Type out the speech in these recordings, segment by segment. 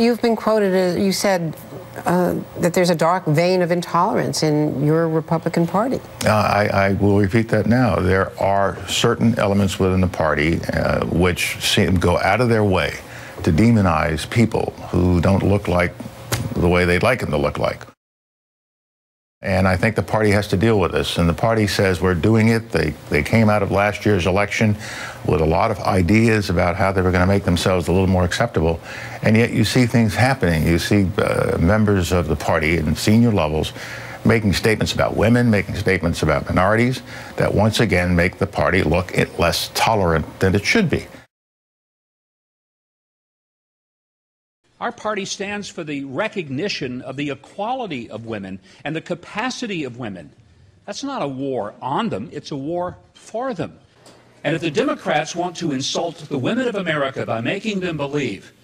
You've been quoted as, you said that there's a dark vein of intolerance in your Republican Party. I will repeat that now. There are certain elements within the party which go out of their way to demonize people who don't look like the way they'd like them to look like. And I think the party has to deal with this. And the party says we're doing it. They came out of last year's election with a lot of ideas about how they were going to make themselves a little more acceptable. And yet you see things happening. You see members of the party in senior levels making statements about women, making statements about minorities that once again make the party look less tolerant than it should be. Our party stands for the recognition of the equality of women and the capacity of women. That's not a war on them, it's a war for them. And if the Democrats want to insult the women of America by making them believe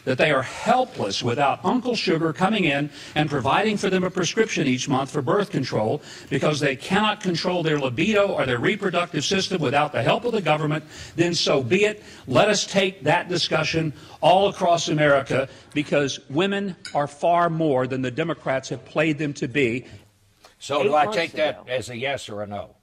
that they are helpless without Uncle Sugar coming in and providing for them a prescription each month for birth control because they cannot control their libido or their reproductive system without the help of the government, then so be it. Let us take that discussion all across America, because women are far more than the Democrats have played them to be. So do I take that as a yes or a no?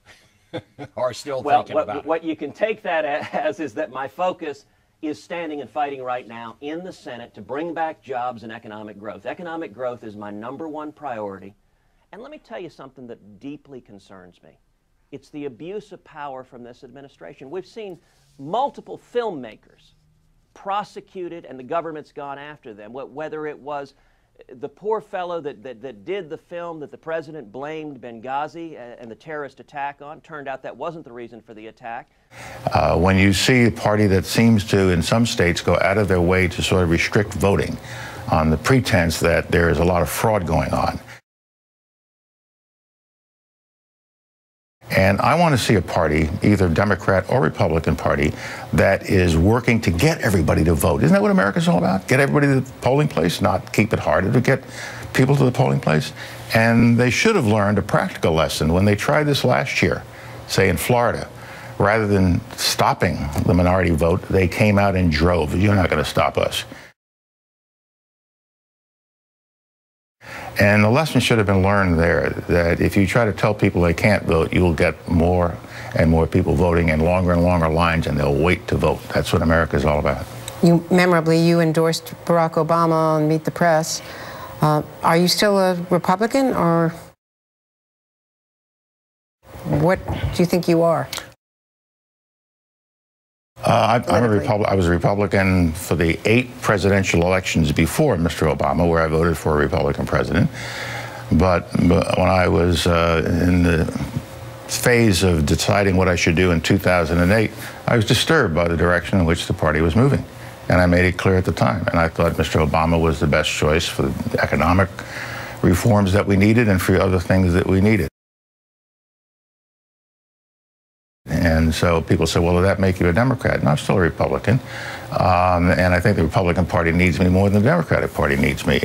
Or still thinking about it? What you can take that as is that my focus is standing and fighting right now in the Senate to bring back jobs and economic growth. Economic growth is my #1 priority. And let me tell you something that deeply concerns me. It's the abuse of power from this administration. We've seen multiple filmmakers prosecuted and the government's gone after them, whether it was the poor fellow that did the film that the president blamed Benghazi and the terrorist attack on. Turned out that wasn't the reason for the attack. When you see a party that seems to, in some states, go out of their way to sort of restrict voting on the pretense that there is a lot of fraud going on. And I want to see a party, either Democrat or Republican party, that is working to get everybody to vote. Isn't that what America's all about? Get everybody to the polling place, not keep it harder to get people to the polling place. And they should have learned a practical lesson when they tried this last year, say in Florida. Rather than stopping the minority vote, they came out in droves. You're not going to stop us. And the lesson should have been learned there, that if you try to tell people they can't vote, you'll get more and more people voting and longer lines, and they'll wait to vote. That's what America is all about. You endorsed Barack Obama on Meet the Press. Are you still a Republican, or what do you think you are? I was a Republican for the 8 presidential elections before Mr. Obama, where I voted for a Republican president. But when I was in the phase of deciding what I should do in 2008, I was disturbed by the direction in which the party was moving. And I made it clear at the time. And I thought Mr. Obama was the best choice for the economic reforms that we needed and for other things that we needed. And so people say, well, does that make you a Democrat? No, I'm still a Republican. And I think the Republican Party needs me more than the Democratic Party needs me.